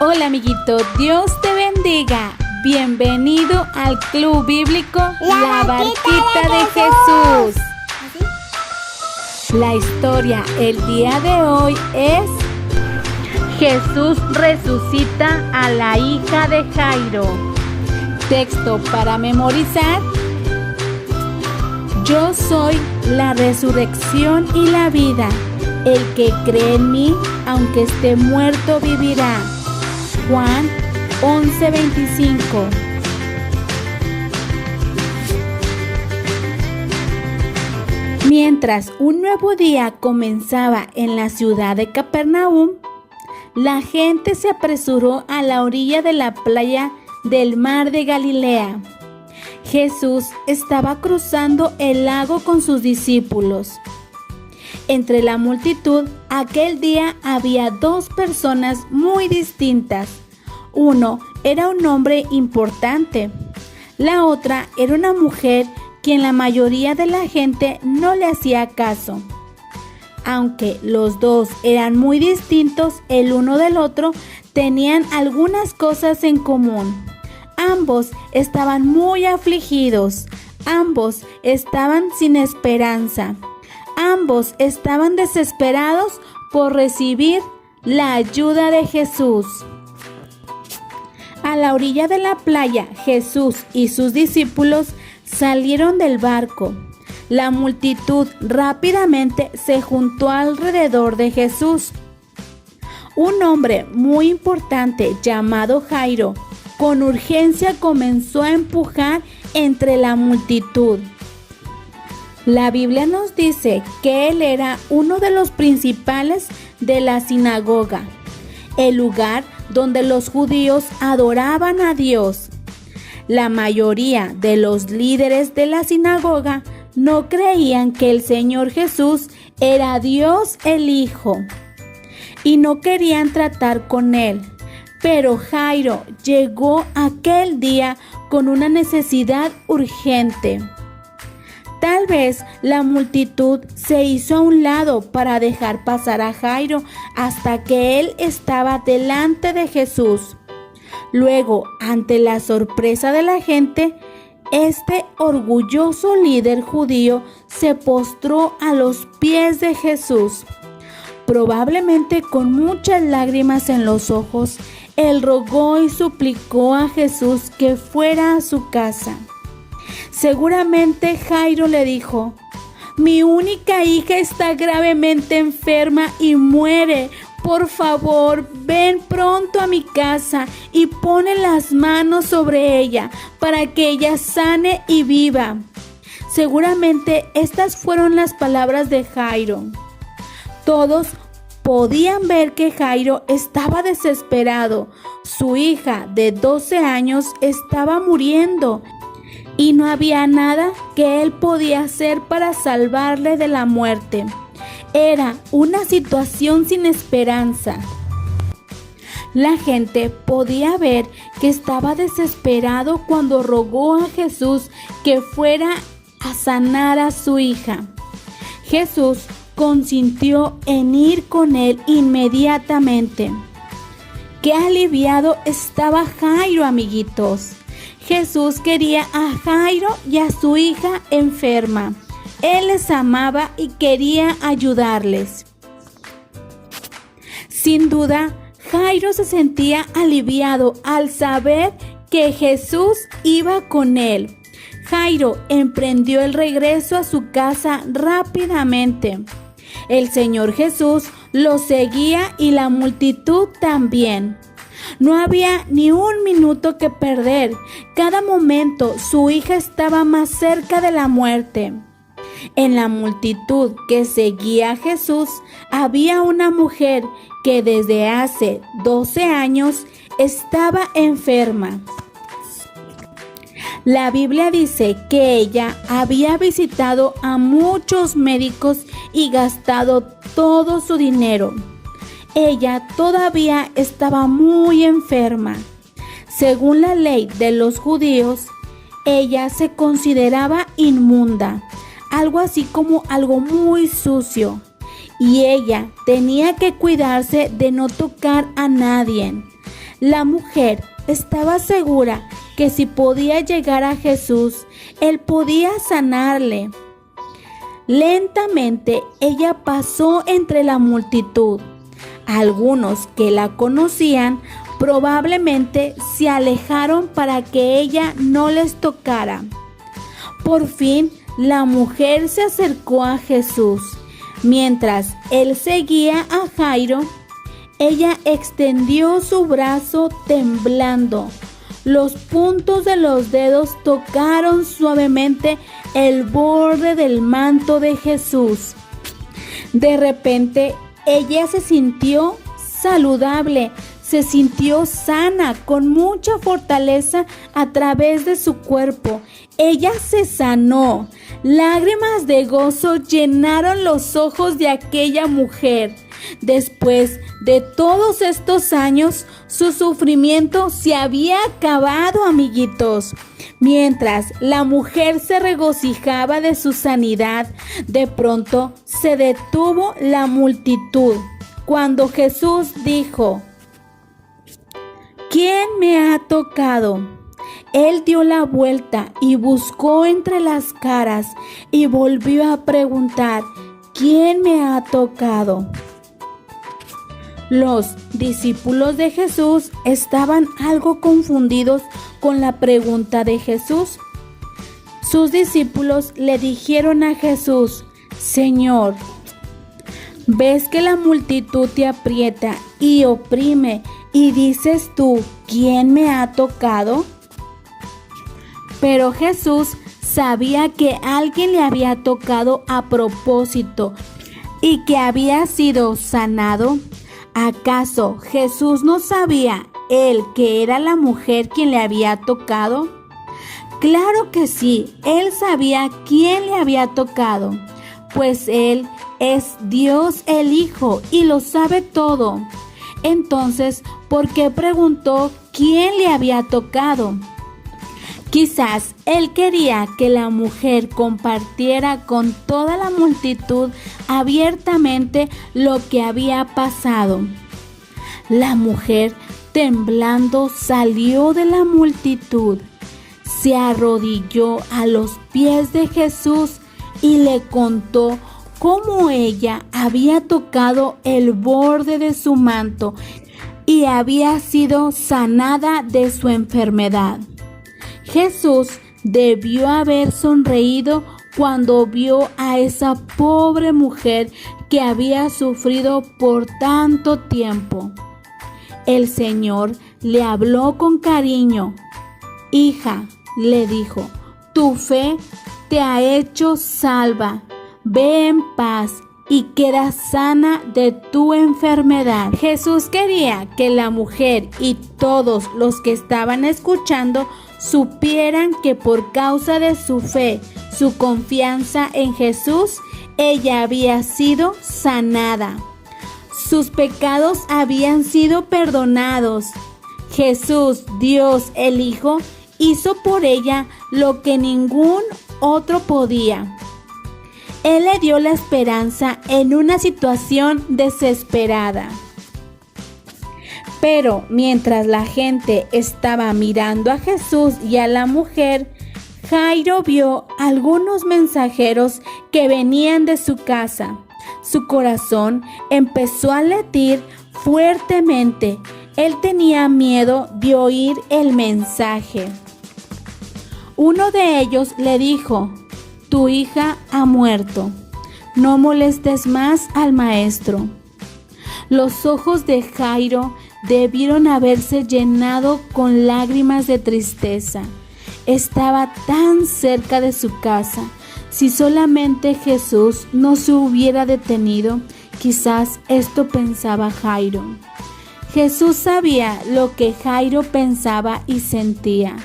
Hola amiguito, Dios te bendiga. Bienvenido al Club Bíblico La Barquita de Jesús. La historia el día de hoy es Jesús resucita a la hija de Jairo. Texto para memorizar. Yo soy la resurrección y la vida. El que cree en mí, aunque esté muerto, vivirá. Juan 11:25. Mientras un nuevo día comenzaba en la ciudad de Capernaum, la gente se apresuró a la orilla de la playa del mar de Galilea. Jesús estaba cruzando el lago con sus discípulos. Entre la multitud, aquel día había dos personas muy distintas. Uno era un hombre importante. La otra era una mujer quien la mayoría de la gente no le hacía caso. Aunque los dos eran muy distintos el uno del otro, tenían algunas cosas en común. Ambos estaban muy afligidos. Ambos estaban sin esperanza. Ambos estaban desesperados por recibir la ayuda de Jesús. A la orilla de la playa, Jesús y sus discípulos salieron del barco. La multitud rápidamente se juntó alrededor de Jesús. Un hombre muy importante llamado Jairo, con urgencia comenzó a empujar entre la multitud. La Biblia nos dice que él era uno de los principales de la sinagoga, el lugar donde los judíos adoraban a Dios. La mayoría de los líderes de la sinagoga no creían que el Señor Jesús era Dios el Hijo y no querían tratar con él. Pero Jairo llegó aquel día con una necesidad urgente. Tal vez la multitud se hizo a un lado para dejar pasar a Jairo hasta que él estaba delante de Jesús. Luego, ante la sorpresa de la gente, este orgulloso líder judío se postró a los pies de Jesús. Probablemente con muchas lágrimas en los ojos, él rogó y suplicó a Jesús que fuera a su casa. Seguramente Jairo le dijo: mi única hija está gravemente enferma y muere. Por favor, ven pronto a mi casa y pone las manos sobre ella para que ella sane y viva. Seguramente estas fueron las palabras de Jairo. Todos podían ver que Jairo estaba desesperado. Su hija de 12 años estaba muriendo y no había nada que él podía hacer para salvarle de la muerte. Era una situación sin esperanza. La gente podía ver que estaba desesperado cuando rogó a Jesús que fuera a sanar a su hija. Jesús consintió en ir con él inmediatamente. ¡Qué aliviado estaba Jairo, amiguitos! Jesús quería a Jairo y a su hija enferma. Él les amaba y quería ayudarles. Sin duda, Jairo se sentía aliviado al saber que Jesús iba con él. Jairo emprendió el regreso a su casa rápidamente. El Señor Jesús lo seguía y la multitud también. No había ni un minuto que perder. Cada momento su hija estaba más cerca de la muerte. En la multitud que seguía a Jesús había una mujer que desde hace 12 años estaba enferma. La Biblia dice que ella había visitado a muchos médicos y gastado todo su dinero. Ella todavía estaba muy enferma. Según la ley de los judíos, ella se consideraba inmunda, algo así como algo muy sucio. Y ella tenía que cuidarse de no tocar a nadie. La mujer estaba segura que si podía llegar a Jesús, Él podía sanarle. Lentamente ella pasó entre la multitud. Algunos que la conocían probablemente se alejaron para que ella no les tocara. Por fin, la mujer se acercó a Jesús. Mientras él seguía a Jairo, ella extendió su brazo temblando. Los puntos de los dedos tocaron suavemente el borde del manto de Jesús. De repente, ella se sintió saludable, se sintió sana, con mucha fortaleza a través de su cuerpo. Ella se sanó. Lágrimas de gozo llenaron los ojos de aquella mujer. Después de todos estos años, su sufrimiento se había acabado, amiguitos. Mientras la mujer se regocijaba de su sanidad, de pronto se detuvo la multitud cuando Jesús dijo: ¿Quién me ha tocado? Él dio la vuelta y buscó entre las caras y volvió a preguntar: ¿Quién me ha tocado? Los discípulos de Jesús estaban algo confundidos con la pregunta de Jesús. Sus discípulos le dijeron a Jesús: Señor, ¿ves que la multitud te aprieta y oprime y dices tú: ¿quién me ha tocado? Pero Jesús sabía que alguien le había tocado a propósito y que había sido sanado. ¿Acaso Jesús no sabía él que era la mujer quien le había tocado? Claro que sí, él sabía quién le había tocado, pues él es Dios el Hijo y lo sabe todo. Entonces, ¿por qué preguntó quién le había tocado? Quizás él quería que la mujer compartiera con toda la multitud abiertamente lo que había pasado. La mujer, temblando, salió de la multitud, se arrodilló a los pies de Jesús y le contó cómo ella había tocado el borde de su manto y había sido sanada de su enfermedad. Jesús debió haber sonreído cuando vio a esa pobre mujer que había sufrido por tanto tiempo. El Señor le habló con cariño. Hija, le dijo, tu fe te ha hecho salva. Ve en paz y queda sana de tu enfermedad. Jesús quería que la mujer y todos los que estaban escuchando supieran que por causa de su fe, su confianza en Jesús, ella había sido sanada. Sus pecados habían sido perdonados. Jesús, Dios el Hijo, hizo por ella lo que ningún otro podía. Él le dio la esperanza en una situación desesperada. Pero mientras la gente estaba mirando a Jesús y a la mujer, Jairo vio algunos mensajeros que venían de su casa. Su corazón empezó a latir fuertemente. Él tenía miedo de oír el mensaje. Uno de ellos le dijo: tu hija ha muerto. No molestes más al maestro. Los ojos de Jairo debieron haberse llenado con lágrimas de tristeza. Estaba tan cerca de su casa. Si solamente Jesús no se hubiera detenido, quizás esto pensaba Jairo. Jesús sabía lo que Jairo pensaba y sentía.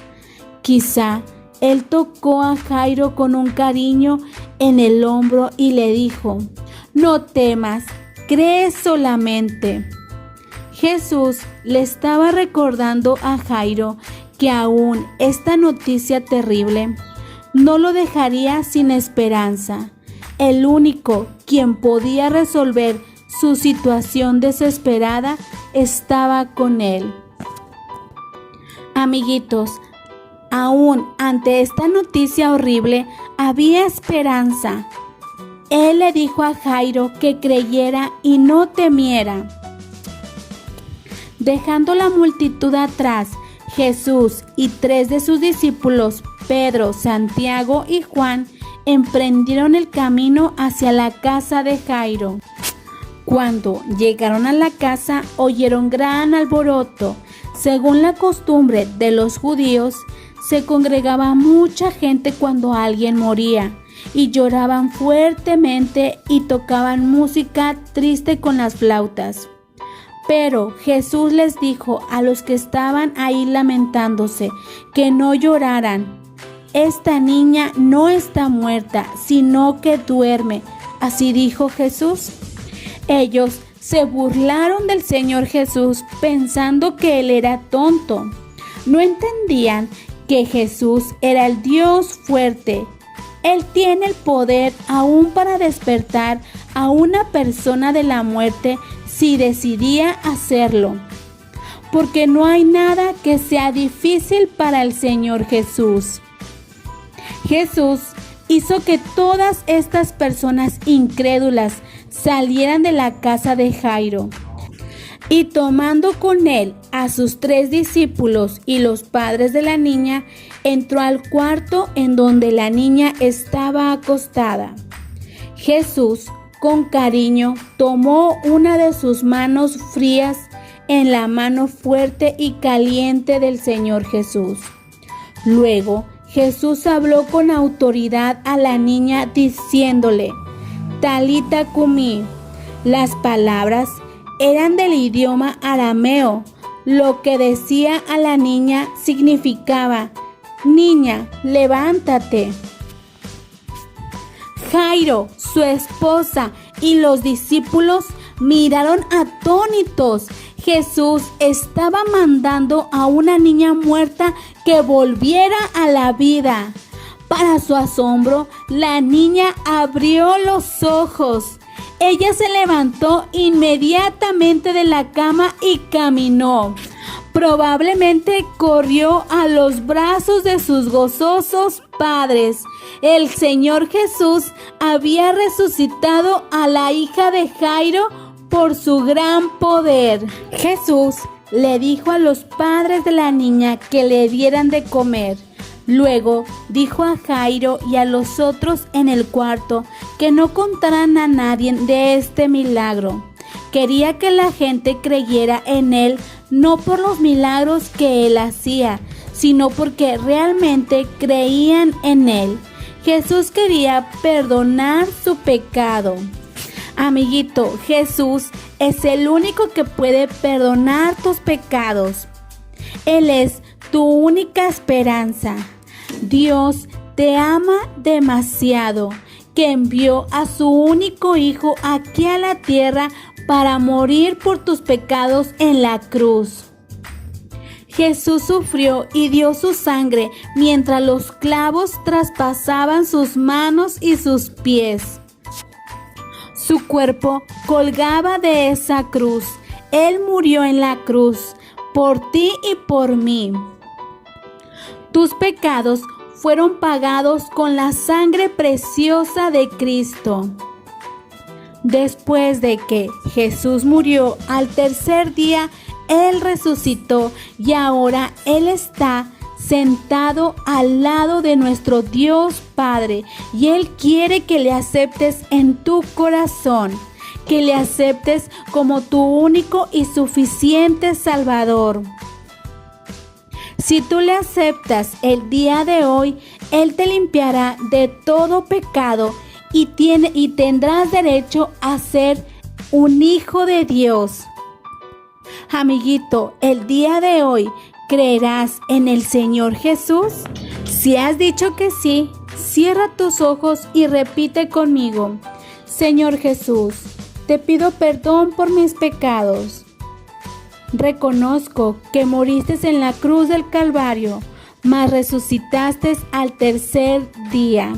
Quizá él tocó a Jairo con un cariño en el hombro y le dijo: no temas, cree solamente. Jesús le estaba recordando a Jairo que aún esta noticia terrible no lo dejaría sin esperanza. El único quien podía resolver su situación desesperada estaba con él. Amiguitos, aún ante esta noticia horrible, había esperanza. Él le dijo a Jairo que creyera y no temiera. Dejando la multitud atrás, Jesús y 3 de sus discípulos, Pedro, Santiago y Juan, emprendieron el camino hacia la casa de Jairo. Cuando llegaron a la casa, oyeron gran alboroto. Según la costumbre de los judíos, se congregaba mucha gente cuando alguien moría, y lloraban fuertemente y tocaban música triste con las flautas. Pero Jesús les dijo a los que estaban ahí lamentándose que no lloraran. Esta niña no está muerta, sino que duerme. Así dijo Jesús. Ellos se burlaron del Señor Jesús pensando que él era tonto. No entendían que Jesús era el Dios fuerte. Él tiene el poder aún para despertar a una persona de la muerte si decidía hacerlo. Porque no hay nada que sea difícil para el Señor Jesús. Jesús hizo que todas estas personas incrédulas salieran de la casa de Jairo. Y tomando con él a sus 3 discípulos y los padres de la niña, entró al cuarto en donde la niña estaba acostada. Jesús, con cariño, tomó una de sus manos frías en la mano fuerte y caliente del Señor Jesús. Luego, Jesús habló con autoridad a la niña diciéndole: Talita cumi. Las palabras eran del idioma arameo. Lo que decía a la niña significaba: niña, levántate. Jairo, su esposa y los discípulos miraron atónitos. Jesús estaba mandando a una niña muerta que volviera a la vida. Para su asombro, la niña abrió los ojos. Ella se levantó inmediatamente de la cama y caminó. Probablemente corrió a los brazos de sus gozosos padres. El Señor Jesús había resucitado a la hija de Jairo por su gran poder. Jesús le dijo a los padres de la niña que le dieran de comer. Luego dijo a Jairo y a los otros en el cuarto que no contaran a nadie de este milagro. Quería que la gente creyera en él no por los milagros que él hacía, sino porque realmente creían en él. Jesús quería perdonar su pecado. Amiguito, Jesús es el único que puede perdonar tus pecados. Él es tu única esperanza. Dios te ama demasiado que envió a su único hijo aquí a la tierra para morir por tus pecados en la cruz. Jesús sufrió y dio su sangre mientras los clavos traspasaban sus manos y sus pies. Su cuerpo colgaba de esa cruz. Él murió en la cruz por ti y por mí. Tus pecados fueron pagados con la sangre preciosa de Cristo. Después de que Jesús murió, al tercer día Él resucitó y ahora Él está sentado al lado de nuestro Dios Padre y Él quiere que le aceptes en tu corazón, que le aceptes como tu único y suficiente Salvador. Si tú le aceptas el día de hoy, Él te limpiará de todo pecado y tendrás derecho a ser un hijo de Dios. Amiguito, el día de hoy, ¿creerás en el Señor Jesús? Si has dicho que sí, cierra tus ojos y repite conmigo: Señor Jesús, te pido perdón por mis pecados. Reconozco que moriste en la cruz del Calvario, mas resucitaste al tercer día.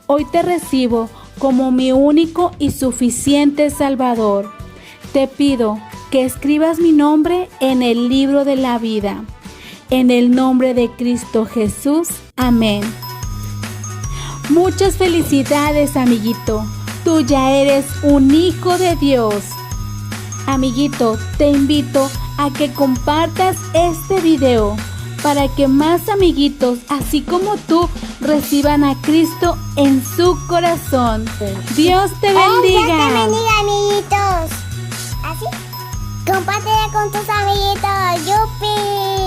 Hoy te recibo como mi único y suficiente Salvador. Te pido que escribas mi nombre en el libro de la vida. En el nombre de Cristo Jesús. Amén. Muchas felicidades, amiguito. Tú ya eres un hijo de Dios. Amiguito, te invito a que compartas este video para que más amiguitos, así como tú, reciban a Cristo en su corazón. Dios te bendiga. Dios te bendiga, amiguitos. ¿Así? Compártela con tus amiguitos. ¡Yupi!